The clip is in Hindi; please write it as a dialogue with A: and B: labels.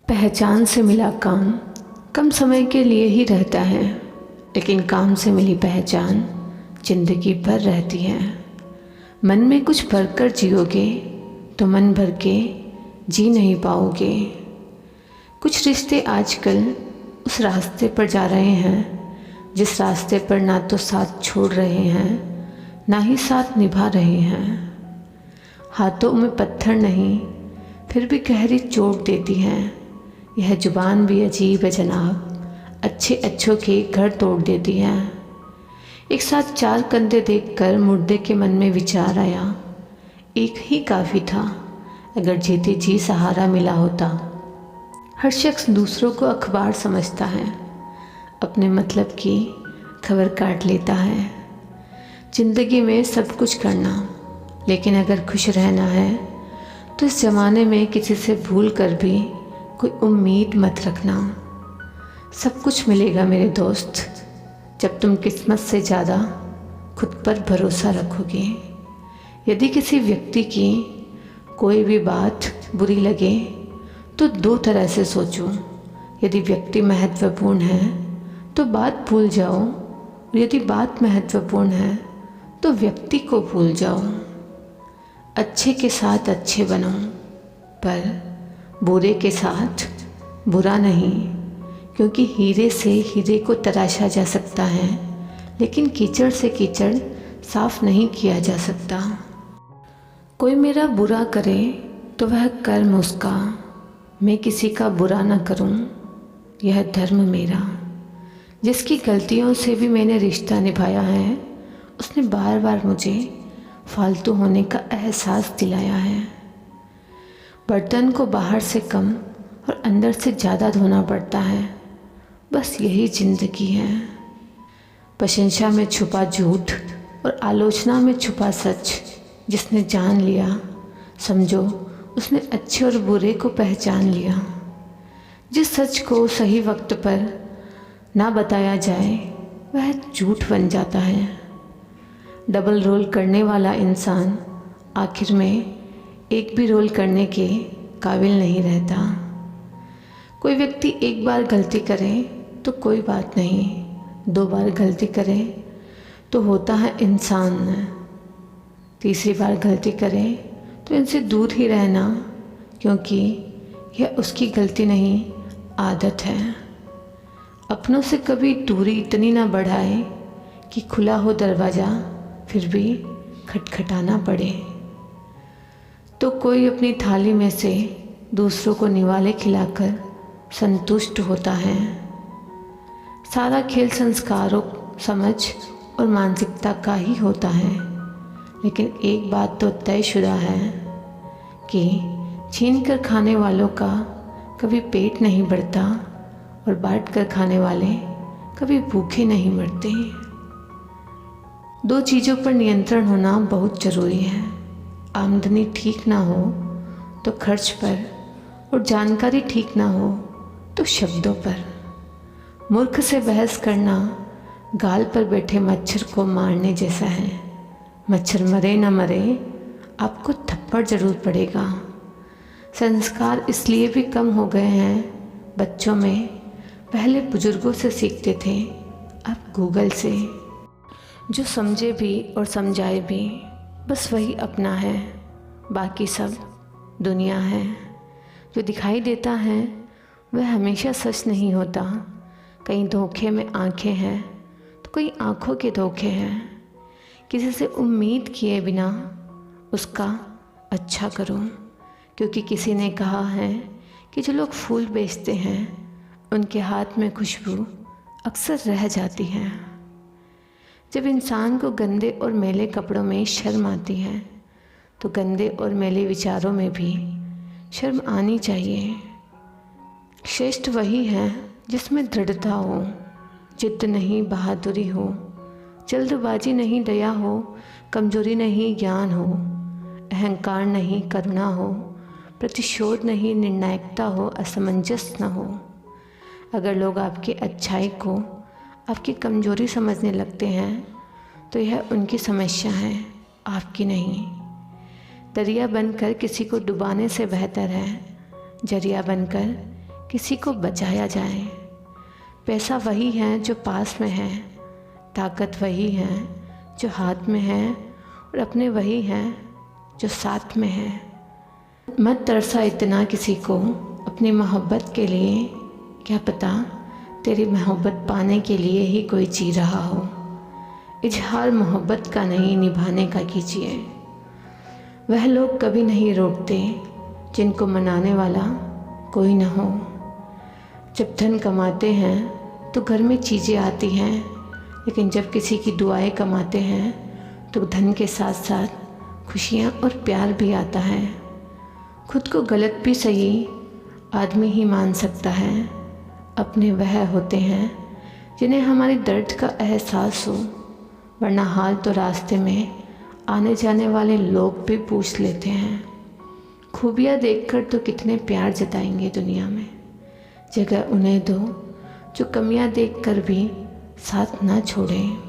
A: पहचान से मिला काम कम समय के लिए ही रहता है, लेकिन काम से मिली पहचान जिंदगी भर रहती है। मन में कुछ भरकर जियोगे तो मन भर के जी नहीं पाओगे। कुछ रिश्ते आजकल उस रास्ते पर जा रहे हैं जिस रास्ते पर ना तो साथ छोड़ रहे हैं ना ही साथ निभा रहे हैं। हाथों में पत्थर नहीं फिर भी गहरी चोट देती है। यह जुबान भी अजीब है जनाब, अच्छे अच्छों के घर तोड़ देती है। एक साथ चार कंधे देखकर मुर्दे के मन में विचार आया, एक ही काफ़ी था अगर जीते जी सहारा मिला होता। हर शख्स दूसरों को अखबार समझता है, अपने मतलब की खबर काट लेता है। ज़िंदगी में सब कुछ करना, लेकिन अगर खुश रहना है तो इस ज़माने में किसी से भूल कर भी कोई उम्मीद मत रखना। सब कुछ मिलेगा मेरे दोस्त, जब तुम किस्मत से ज़्यादा खुद पर भरोसा रखोगे। यदि किसी व्यक्ति की कोई भी बात बुरी लगे तो दो तरह से सोचो। यदि व्यक्ति महत्वपूर्ण है तो बात भूल जाओ, और यदि बात महत्वपूर्ण है तो व्यक्ति को भूल जाओ। अच्छे के साथ अच्छे बनो, पर बुरे के साथ बुरा नहीं, क्योंकि हीरे से हीरे को तराशा जा सकता है, लेकिन कीचड़ से कीचड़ साफ नहीं किया जा सकता। कोई मेरा बुरा करे तो वह कर्म उसका, मैं किसी का बुरा न करूं, यह धर्म मेरा। जिसकी गलतियों से भी मैंने रिश्ता निभाया है, उसने बार बार मुझे फालतू होने का एहसास दिलाया है। बर्तन को बाहर से कम और अंदर से ज़्यादा धोना पड़ता है, बस यही ज़िंदगी है। प्रशंसा में छुपा झूठ और आलोचना में छुपा सच, जिसने जान लिया समझो उसने अच्छे और बुरे को पहचान लिया। जिस सच को सही वक्त पर ना बताया जाए वह झूठ बन जाता है। डबल रोल करने वाला इंसान आखिर में एक भी रोल करने के काबिल नहीं रहता। कोई व्यक्ति एक बार गलती करे तो कोई बात नहीं, दो बार गलती करे तो होता है इंसान, तीसरी बार गलती करे तो इनसे दूर ही रहना, क्योंकि यह उसकी गलती नहीं आदत है। अपनों से कभी दूरी इतनी ना बढ़ाए कि खुला हो दरवाज़ा फिर भी खटखटाना पड़े। तो कोई अपनी थाली में से दूसरों को निवाले खिलाकर संतुष्ट होता है। सारा खेल संस्कारों, समझ और मानसिकता का ही होता है, लेकिन एक बात तो तयशुदा है कि छीन कर खाने वालों का कभी पेट नहीं भरता और बांट कर खाने वाले कभी भूखे नहीं मरते। दो चीज़ों पर नियंत्रण होना बहुत ज़रूरी है। आमदनी ठीक ना हो तो खर्च पर, और जानकारी ठीक ना हो तो शब्दों पर। मूर्ख से बहस करना गाल पर बैठे मच्छर को मारने जैसा है। मच्छर मरे ना मरे, आपको थप्पड़ ज़रूर पड़ेगा। संस्कार इसलिए भी कम हो गए हैं बच्चों में, पहले बुजुर्गों से सीखते थे, अब गूगल से। जो समझे भी और समझाए भी बस वही अपना है, बाकी सब दुनिया है। जो दिखाई देता है वह हमेशा सच नहीं होता। कहीं धोखे में आंखें हैं तो कहीं आंखों के धोखे हैं। किसी से उम्मीद किए बिना उसका अच्छा करो, क्योंकि किसी ने कहा है कि जो लोग फूल बेचते हैं उनके हाथ में खुशबू अक्सर रह जाती है। जब इंसान को गंदे और मैले कपड़ों में शर्म आती है तो गंदे और मैले विचारों में भी शर्म आनी चाहिए। श्रेष्ठ वही है जिसमें दृढ़ता हो, जिद्द नहीं बहादुरी हो, जल्दबाजी नहीं दया हो, कमजोरी नहीं ज्ञान हो, अहंकार नहीं करुणा हो, प्रतिशोध नहीं निर्णायकता हो, असमंजस न हो। अगर लोग आपकी अच्छाई को आपकी कमजोरी समझने लगते हैं तो यह उनकी समस्या है, आपकी नहीं। दरिया बनकर किसी को डुबाने से बेहतर है जरिया बनकर किसी को बचाया जाए। पैसा वही है जो पास में है, ताकत वही है जो हाथ में है, और अपने वही हैं जो साथ में है। मत तरसा इतना किसी को अपनी मोहब्बत के लिए, क्या पता तेरी मोहब्बत पाने के लिए ही कोई जी रहा हो। इजहार मोहब्बत का नहीं, निभाने का कीजिए। वह लोग कभी नहीं रोकते जिनको मनाने वाला कोई न हो। जब धन कमाते हैं तो घर में चीज़ें आती हैं, लेकिन जब किसी की दुआएं कमाते हैं तो धन के साथ साथ खुशियाँ और प्यार भी आता है। खुद को गलत भी सही आदमी ही मान सकता है। अपने वह होते हैं जिन्हें हमारे दर्द का एहसास हो, वरना हाल तो रास्ते में आने जाने वाले लोग भी पूछ लेते हैं। खूबियाँ देखकर तो कितने प्यार जताएंगे दुनिया में, जगह उन्हें दो जो कमियाँ देखकर भी साथ ना छोड़ें।